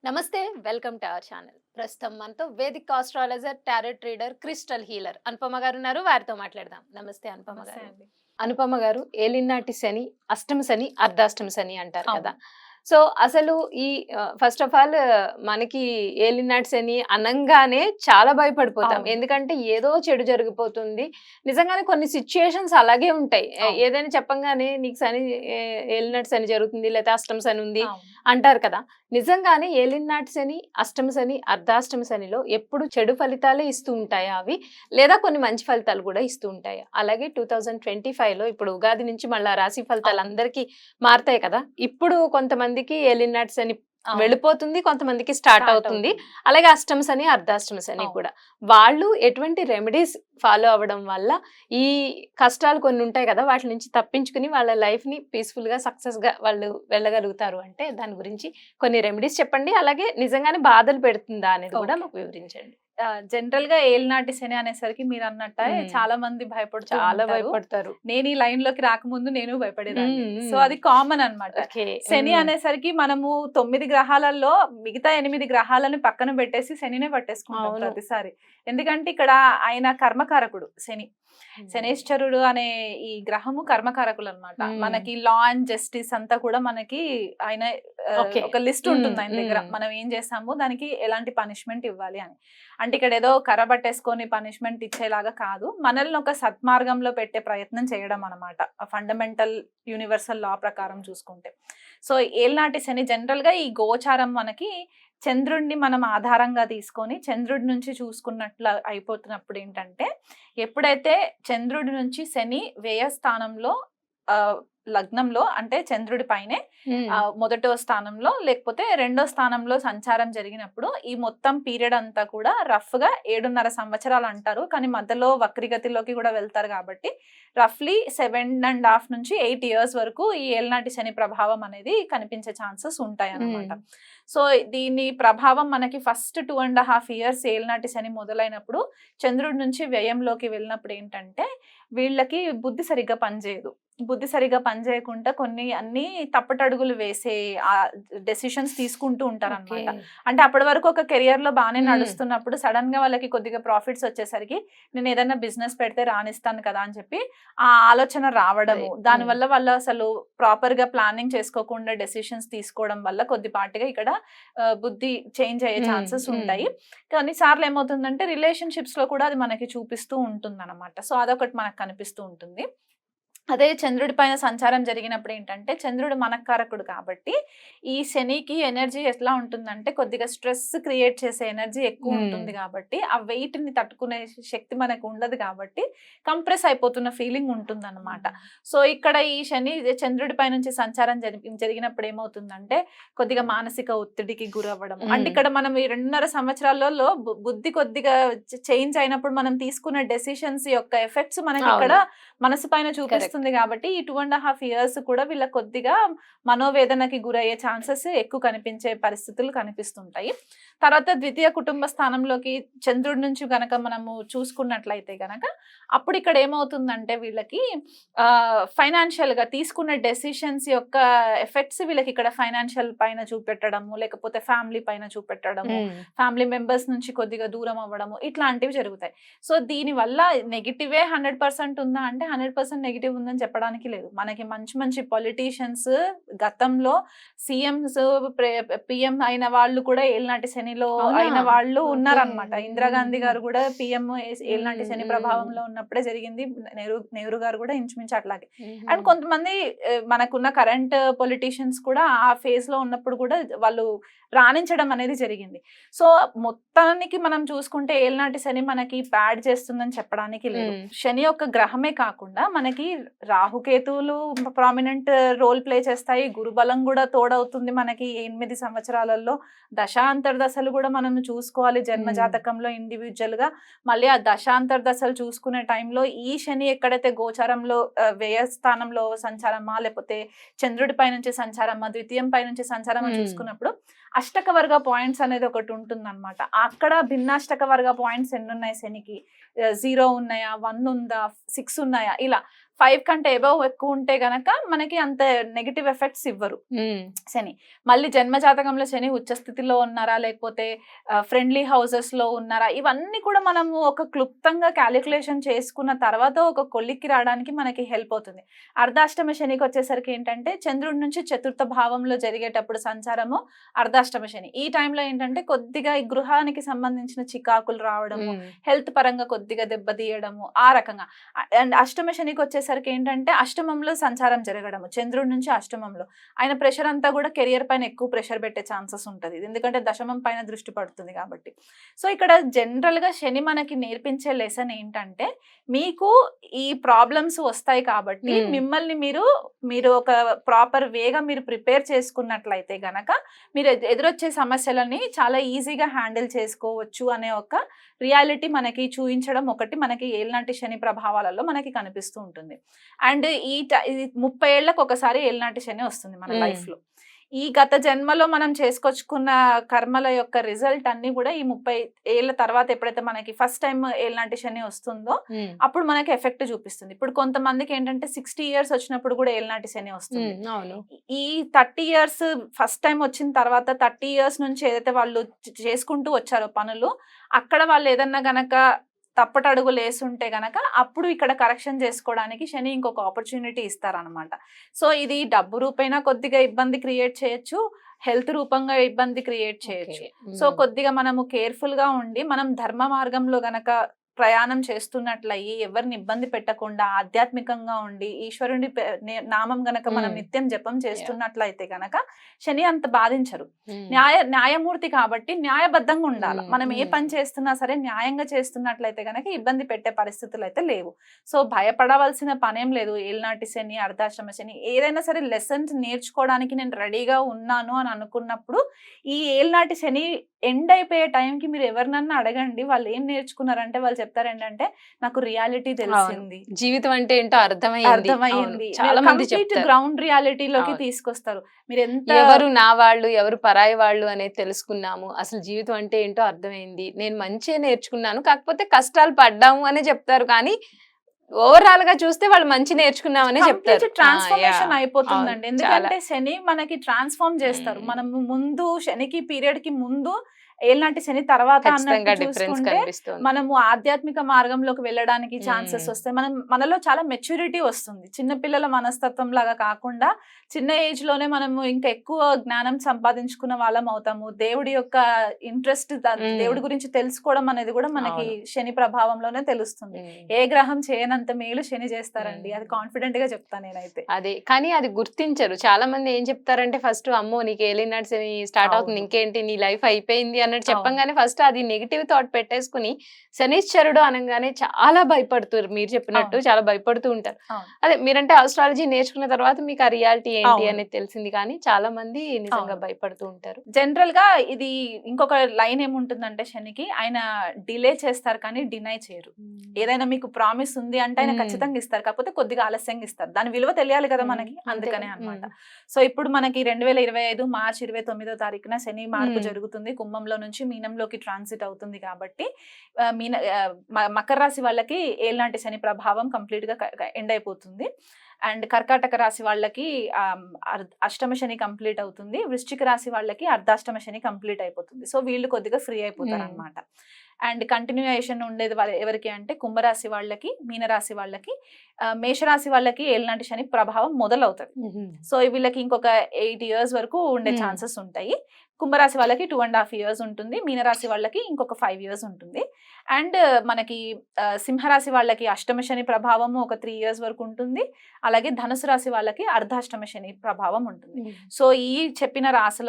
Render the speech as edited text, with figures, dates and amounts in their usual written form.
నమస్తే welcome to our channel. ప్రస్తుతం మనతో Vedic astrologer, tarot reader, crystal healer Anupama గారు ఉన్నారు. వారితో మాట్లాడదాం. నమస్తే అనుపమ నమస్తే గారు. అండి. అనుపమ గారు, ఏలినాటి శని, అష్టమ శని, అర్ధాష్టమ శని అంటారు కదా. అవును. సో అసలు ఈ ఫస్ట్ ఆఫ్ ఆల్ మనకి ఏలినాటి శని అనంగానే చాలా భయపడిపోతాం. అవును. ఎందుకంటే ఏదో చెడు జరిగిపోతుంది. నిజంగానే కొన్ని సిచ్యుయేషన్స్ అలాగే ఉంటాయి. అవును. ఏదైనా చెప్పంగానే నీకు శని ఏలినాటి శని జరుగుతుంది, లేకపోతే అష్టమ శని ఉంది అవును. అంటారు కదా. నిజంగానే ఏలినాటి శని, అష్టమ శని, అర్ధాష్టమ శనిలో ఎప్పుడు చెడు ఫలితాలే ఇస్తూ ఉంటాయా అవి? లేదా కొన్ని మంచి ఫలితాలు కూడా ఇస్తూ ఉంటాయా? అలాగే 2025లో ఇప్పుడు ఉగాది నుంచి మళ్ళా రాశి ఫలితాలు అవును. అందరికీ మారతాయి కదా. ఇప్పుడు కొంతమందికి ఏలినాటి శని అవును. వెళ్ళిపోతుంది, కొంతమందికి స్టార్ట్ స్టార్ట్ అవుతుంది. అవుతుంది. అలాగే అష్టమ శని, అర్ధాష్టమ శని అవును. కూడా. వాళ్ళు ఎటువంటి రెమెడీస్ ఫాలో అవ్వడం వల్ల ఈ కష్టాలు కొన్ని ఉంటాయి కదా, వాటి నుంచి తప్పించుకుని వాళ్ళ లైఫ్‌ని పీస్‌ఫుల్‌గా, సక్సెస్‌గా వాళ్ళు వెళ్ళగలుగుతారు అంటే దాని గురించి కొన్ని రెమెడీస్ చెప్పండి. అలాగే నిజంగానే బాధలు పెడుతుందా అనేది కూడా ఓకే. మాకు వివరించండి. జనరల్‌గా ఏలినాటి శని అనేసరికి మీరన్నట్టే హ్మ్. చాలా మంది భయపడుతూ చాలా ఉంటారు. భయపడతారు. నేను ఈ లైన్‌లోకి రాకముందు నేను భయపడేదాన్ని. హ్మ్. సో, హ్మ్. అది కామన్ అన్నమాట. ఓకే. శని హ్మ్. అనేసరికి మనము 9 గ్రహాలలో మిగతా 8 గ్రహాలను పక్కన పెట్టేసి శనినే పట్టేసుకుంటాం అవును. ప్రతిసారి. ఎందుకంటే ఇక్కడ ఆయన కర్మకారకుడు శని. హ్మ్. శనేశ్వరుడు అనే ఈ గ్రహము కర్మకారకులనమాట. హ్మ్. మనకి లా అండ్ జస్టిస్ అంతా కూడా మనకి ఆయన ఓకే. ఒక లిస్ట్ హ్మ్. ఉంటుంది ఆయన దగ్గర. హ్మ్. మనం ఏం చేసామో దానికి ఎలాంటి పనిష్మెంట్ ఇవ్వాలి అని. అంటే ఇక్కడ ఏదో కర్ర పట్టేసుకొని పనిష్మెంట్ ఇచ్చేలాగా కాదు. మనల్ని ఒక సత్మార్గంలో పెట్టే ప్రయత్నం చేయడం అనమాట. ఫండమెంటల్ యూనివర్సల్ లా ప్రకారం చూసుకుంటే. సో, ఏళ్నాటి శని జనరల్‌గా ఈ గోచారం మనకి చంద్రుడిని మనం ఆధారంగా తీసుకొని చంద్రుడి నుంచి చూసుకున్నట్లు అయిపోతున్నప్పుడు ఏంటంటే, ఎప్పుడైతే చంద్రుడి నుంచి శని వ్యయ స్థానంలో లగ్నంలో అంటే చంద్రుడి పైనే హ్మ్. మొదటో స్థానంలో లేకపోతే రెండో స్థానంలో సంచారం జరిగినప్పుడు ఈ మొత్తం పీరియడ్ అంతా కూడా రఫ్‌గా 7.5 సంవత్సరాలు అంటారు. కానీ మధ్యలో వక్రగతిలోకి కూడా వెళ్తారు కాబట్టి రఫ్‌లీ 7.5 నుంచి 8 ఇయర్స్ వరకు ఈ ఏళ్నాటి శని ప్రభావం అనేది కనిపించే ఛాన్సెస్ ఉంటాయన్నమాట. హ్మ్. సో, దీని ప్రభావం మనకి ఫస్ట్ 2.5 ఇయర్స్ ఏళ్నాటి శని మొదలైనప్పుడు చంద్రుడి నుంచి వ్యయంలోకి వెళ్ళినప్పుడు ఏంటంటే, వీళ్ళకి బుద్ధి సరిగ్గా పనిచేయదు. బుద్ధి సరిగ్గా పనిచేయకుండా కొన్ని అన్నీ తప్పటడుగులు వేసే డెసిషన్స్ తీసుకుంటూ ఓకే. ఉంటారనమాట. అంటే అప్పటి వరకు ఒక కెరియర్‌లో బానే హ్మ్. నడుస్తున్నప్పుడు సడెన్‌గా వాళ్ళకి కొద్దిగా ప్రాఫిట్స్ వచ్చేసరికి నేను ఏదైనా బిజినెస్ పెడితే రాణిస్తాను కదా అని చెప్పి ఆ ఆలోచన రావడము. హ్మ్. దానివల్ల వాళ్ళు అసలు ప్రాపర్‌గా ప్లానింగ్ చేసుకోకుండా డెసిషన్స్ తీసుకోవడం వల్ల కొద్దిపాటిగా ఇక్కడ బుద్ధి చేంజ్ అయ్యే హ్మ్. ఛాన్సెస్ హ్మ్. ఉంటాయి. కొన్ని సార్లు ఏమవుతుందంటే రిలేషన్‌షిప్స్‌లో కూడా అది మనకి చూపిస్తూ ఉంటుందన్నమాట. సో, అదొకటి మనకు కనిపిస్తూ ఉంటుంది. అదే చంద్రుడి పైన సంచారం జరిగినప్పుడు ఏంటంటే, చంద్రుడు మనఃకారకుడు కాబట్టి, ఈ శనికి ఎనర్జీ ఎట్లా ఉంటుందంటే, కొద్దిగా స్ట్రెస్ క్రియేట్ చేసే ఎనర్జీ ఎక్కువ హ్మ్. ఉంటుంది కాబట్టి, ఆ వెయిట్‌ని తట్టుకునే శక్తి మనకు ఉండదు కాబట్టి, కంప్రెస్ అయిపోతున్న ఫీలింగ్ ఉంటుందన్నమాట. సో, ఇక్కడ ఈ శని చంద్రుడి పై నుంచి సంచారం జరిగినప్పుడు ఏమవుతుందంటే, కొద్దిగా మానసిక ఒత్తిడికి గురవ్వడం. అంటే హ్మ్. ఇక్కడ మనం ఈ 2.5 సంవత్సరాలలో బుద్ధి కొద్దిగా చేంజ్ అయినప్పుడు మనం తీసుకున్న డెసిషన్స్ యొక్క ఎఫెక్ట్స్ మనకిక్కడ అవును. మనసు పైన కరెక్ట్. చూపిస్తుంది కాబట్టి ఈ 2.5 ఇయర్స్ కూడా వీళ్ళకి కొద్దిగా మనోవేదనకి గురయ్యే ఛాన్సెస్ ఎక్కువ కనిపించే పరిస్థితులు కనిపిస్తుంటాయి. తర్వాత ద్వితీయ కుటుంబ స్థానంలోకి చంద్రుడి నుంచి గనక మనము చూసుకున్నట్లయితే గనక అప్పుడు ఇక్కడ ఏమవుతుందంటే వీళ్ళకి ఫైనాన్షియల్‌గా తీసుకున్న డెసిషన్స్ యొక్క ఎఫెక్ట్స్ వీళ్ళకి ఇక్కడ ఫైనాన్షియల్ పైన చూపెట్టడము, లేకపోతే ఫ్యామిలీ పైన చూపెట్టడము, హ్మ్. ఫ్యామిలీ మెంబర్స్ నుంచి కొద్దిగా దూరం అవ్వడము ఇట్లాంటివి జరుగుతాయి. సో, దీనివల్ల నెగెటివే 100% ఉందా అంటే 100% నెగెటివ్ ఉందని చెప్పడానికి లేదు. మనకి మంచి మంచి పొలిటీషియన్స్ గతంలో సీఎంస్, పీఎం అయిన వాళ్ళు కూడా ఏళ్నాటి శనిలో అవునా? అయిన వాళ్ళు ఓకే. ఉన్నారనమాట. ఇందిరాగాంధీ హుహుహు. గారు కూడా పీఎం ఏళ్నాటి హ్మ్. శని హ్మ్. ప్రభావంలో ఉన్నప్పుడే జరిగింది. నెహ్రూ గారు కూడా ఇంచుమించు అట్లాగే. హుహు. అండ్ కొంతమంది మనకున్న కరెంట్ పొలిటీషియన్స్ కూడా ఆ ఫేజ్‌లో ఉన్నప్పుడు కూడా వాళ్ళు రాణించడం అనేది జరిగింది. సో, మొత్తానికి మనం చూసుకుంటే ఏళ్నాటి శని మనకి బ్యాడ్ చేస్తుందని చెప్పడానికి లేదు. హ్మ్. శని యొక్క గ్రహమే కాకుండా మనకి రాహుకేతువులు ప్రామినెంట్ రోల్ ప్లే చేస్తాయి. గురుబలం కూడా తోడవుతుంది మనకి 8 సంవత్సరాలలో. దశాంతర్దశలు కూడా మనం చూసుకోవాలి జన్మ హ్మ్. జాతకంలో ఇండివిడ్యువల్‌గా. మళ్ళీ ఆ దశాంతర్దశలు చూసుకునే టైంలో ఈ శని ఎక్కడైతే గోచారంలో వ్యయ స్థానంలో సంచారమా, లేకపోతే చంద్రుడి పై నుంచి సంచారమా, ద్వితీయం పై నుంచి సంచారమా హ్మ్. చూసుకున్నప్పుడు అష్టక వర్గ పాయింట్స్ అనేది ఒకటి ఉంటుందన్నమాట. అక్కడ భిన్నాష్టక వర్గ పాయింట్స్ ఎన్నున్నాయి శనికి? 0 ఉన్నాయా, 1 ఉందా, 6 ఉన్నాయా, ఇలా 5 కంటే ఎబవ్ ఎక్కువ ఉంటే గనక మనకి అంత నెగిటివ్ ఎఫెక్ట్స్ ఇవ్వరు శని. మళ్ళీ జన్మ జాతకంలో శని ఉచ్చ స్థితిలో ఉన్నారా, లేకపోతే ఫ్రెండ్లీ హౌసెస్ లో ఉన్నారా, ఇవన్నీ కూడా మనము ఒక క్లుప్తంగా క్యాలిక్యులేషన్ చేసుకున్న తర్వాత ఒక కొలిక్కి రావడానికి మనకి హెల్ప్ అవుతుంది. అర్ధాష్టమ శనికి వచ్చేసరికి ఏంటంటే చంద్రుడి నుంచి చతుర్థ భావంలో జరిగేటప్పుడు సంచారము అర్ధాష్టమ శని. ఈ టైంలో ఏంటంటే కొద్దిగా ఈ గృహానికి సంబంధించిన చికాకులు రావడము, హెల్త్ పరంగా కొద్దిగా దెబ్బతీయడము, ఆ రకంగా. అండ్ అష్టమ శనికి వచ్చేసరికి ఏంటంటే అష్టమంలో సంచారం జరగడము, చంద్రుడి నుంచి అష్టమంలో ఆయన ప్రెషర్ అంతా కూడా కెరియర్ పైన ఎక్కువ ప్రెషర్ పెట్టే ఛాన్సెస్ ఉంటుంది, ఎందుకంటే దశమం పైన దృష్టి పడుతుంది కాబట్టి. సో ఇక్కడ జనరల్ గా శని మనకి నేర్పించే లెసన్ ఏంటంటే మీకు ఈ ప్రాబ్లమ్స్ వస్తాయి కాబట్టి మిమ్మల్ని మీరు ఒక ప్రాపర్ వేగా మీరు ప్రిపేర్ చేసుకున్నట్లయితే గనక మీరు ఎదురొచ్చే సమస్యలని చాలా ఈజీగా హ్యాండిల్ చేసుకోవచ్చు అనే ఒక రియాలిటీ మనకి చూపించడం ఒకటి మనకి ఏలినాటి శని ప్రభావాలలో మనకి కనిపిస్తూ ఉంటుంది. అండ్ ఈ 30 ఏళ్లకు ఒకసారి ఏలినాటి శని వస్తుంది మన లైఫ్ లో. ఈ గత జన్మలో మనం చేసుకొచ్చుకున్న కర్మల యొక్క రిజల్ట్ అన్ని కూడా ఈ 30 ఏళ్ల తర్వాత ఎప్పుడైతే మనకి ఫస్ట్ టైం ఏలినాటి శని వస్తుందో అప్పుడు మనకి ఎఫెక్ట్ చూపిస్తుంది. ఇప్పుడు కొంతమందికి ఏంటంటే 60 ఇయర్స్ వచ్చినప్పుడు కూడా ఏలినాటి శని వస్తుంది. ఈ 30 ఇయర్స్ ఫస్ట్ టైం వచ్చిన తర్వాత 30 ఇయర్స్ నుంచి ఏదైతే వాళ్ళు చేసుకుంటూ వచ్చారో పనులు, అక్కడ వాళ్ళు ఏదన్నా గనక తప్పటడుగులు వేసుంటే గనక అప్పుడు ఇక్కడ కరెక్షన్ చేసుకోవడానికి శని ఇంకొక ఆపర్చునిటీ ఇస్తారనమాట. సో ఇది డబ్బు రూపైనా కొద్దిగా ఇబ్బంది క్రియేట్ చేయొచ్చు, హెల్త్ రూపంగా ఇబ్బంది క్రియేట్ చేయొచ్చు. సో కొద్దిగా మనము కేర్ఫుల్ గా ఉండి మనం ధర్మ మార్గంలో గనక ప్రయాణం చేస్తున్నట్లయి ఎవరిని ఇబ్బంది పెట్టకుండా ఆధ్యాత్మికంగా ఉండి ఈశ్వరుని నామం గనక మనం నిత్యం జపం చేస్తున్నట్లయితే గనక శని అంత బాధించరు. న్యాయమూర్తి కాబట్టి న్యాయబద్ధంగా ఉండాలి. మనం ఏ పని చేస్తున్నా సరే న్యాయంగా చేస్తున్నట్లయితే గనక ఇబ్బంది పెట్టే పరిస్థితులు అయితే లేవు. సో భయపడవలసిన పనేం లేదు. ఏలినాటి శని, అర్ధాశ్రమ శని, ఏదైనా సరే లెసన్స్ నేర్చుకోవడానికి నేను రెడీగా ఉన్నాను అని అనుకున్నప్పుడు ఈ ఏలినాటి శని ఎండ్ అయిపోయే టైంకి మీరు ఎవరినన్నా అడగండి, వాళ్ళు ఏం నేర్చుకున్నారంటే వాళ్ళు చెప్తారు ఏంటంటే నాకు రియాలిటీ తెలిసింది, జీవితం అంటే ఏంటో అర్థమైంది. చాలా మంది చెప్తారు, గ్రౌండ్ రియాలిటీలోకి తీసుకొస్తారు. మీరు ఎంత ఎవరు నా వాళ్ళు ఎవరు పరాయి వాళ్ళు అనేది తెలుసుకున్నాము, అసలు జీవితం అంటే ఏంటో అర్థమైంది, నేను మంచిగా నేర్చుకున్నాను, కాకపోతే కష్టాలు పడ్డాము అనే చెప్తారు. కానీ ఓవరాల్ గా చూస్తే వాళ్ళు మంచి నేర్చుకున్నామని చెప్తారు. ట్రాన్స్ఫర్మేషన్ అయిపోతుందండి. ఎందుకంటే శని మనకి ట్రాన్స్ఫార్మ్ చేస్తారు. మనం ముందు శనికి పీరియడ్ కి ముందు ఏలినాటి శని తర్వాత అన్నట్టు చూసుకుంటే మనము ఆధ్యాత్మిక మార్గంలోకి వెళ్ళడానికి ఛాన్సెస్ వస్తాయి. మనలో చాలా మెచ్యూరిటీ వస్తుంది. చిన్నపిల్లల మనస్తత్వం లాగా కాకుండా చిన్న ఏజ్ లోనే మనము ఇంకా ఎక్కువ జ్ఞానం సంపాదించుకున్న వాళ్ళం అవుతాము. దేవుడి యొక్క ఇంట్రెస్ట్, దేవుడి గురించి తెలుసుకోవడం అనేది కూడా మనకి శని ప్రభావంలోనే తెలుస్తుంది. ఏ గ్రహం చేయనంత మేలు శని చేస్తారండి, అది కాన్ఫిడెంట్ గా చెప్తాను నేనైతే. అదే, కానీ అది గుర్తించరు. చాలా మంది ఏం చెప్తారంటే ఫస్ట్ అమ్మో నీకు ఏలినాటి శని స్టార్ట్ అవుతుంది, ఇంకేంటి నీ లైఫ్ అయిపోయింది అన్నట్టు చెప్పంగానే ఫస్ట్ అది నెగిటివ్ థాట్ పెట్టేసుకుని శనిశ్చరుడు అనగానే చాలా భయపడుతారు. మీరు చెప్పినట్టు చాలా భయపడుతూ ఉంటారు. అదే మీరంటే ఆస్ట్రాలజీ నేర్చుకున్న తర్వాత మీకు ఆ రియాలిటీ ఏంటి అనేది తెలిసింది, కానీ చాలా మంది నిజంగా భయపడుతూ ఉంటారు. జనరల్ గా ఇది ఇంకొక లైన్ ఏముంటుందంటే శనికి ఆయన డిలే చేస్తారు కానీ డినై చేయరు. ఏదైనా మీకు ప్రామిస్ ఉంది అంటే ఆయన ఖచ్చితంగా ఇస్తారు, కాకపోతే కొద్దిగా ఆలస్యంగా ఇస్తారు. దాని విలువ తెలియాలి కదా మనకి, అందుకనే అన్నమాట. సో ఇప్పుడు మనకి 2025 మార్చి 29వ తారీఖున శని మార్పు జరుగుతుంది. కుంభంలో నుంచి మీనంలోకి ట్రాన్సిట్ అవుతుంది కాబట్టి మకర రాశి వాళ్ళకి ఏలినాటి శని ప్రభావం కంప్లీట్ గా ఎండ్ అయిపోతుంది. అండ్ కర్కాటక రాశి వాళ్ళకి అష్టమ శని కంప్లీట్ అవుతుంది. వృశ్చిక రాశి వాళ్ళకి అర్ధాష్టమ శని కంప్లీట్ అయిపోతుంది. సో వీళ్ళు కొద్దిగా ఫ్రీ అయిపోతారు అనమాట. అండ్ కంటిన్యూయేషన్ ఉండేది ఎవరికి అంటే కుంభరాశి వాళ్ళకి, మీనరాశి వాళ్ళకి, మేషరాశి వాళ్ళకి ఏలినాటి శని ప్రభావం మొదలవుతుంది. సో వీళ్ళకి ఇంకొక 8 years వరకు ఉండే ఛాన్సెస్ ఉంటాయి. కుంభరాశి వాళ్ళకి 2.5 years ఉంటుంది. మీనరాశి వాళ్ళకి ఇంకొక 5 years ఉంటుంది. అండ్ మనకి సింహరాశి వాళ్ళకి అష్టమ శని ప్రభావము ఒక 3 years వరకు ఉంటుంది. అలాగే ధనుసు రాశి వాళ్ళకి అర్ధాష్టమ శని ప్రభావం ఉంటుంది. సో ఈ చెప్పిన రాశుల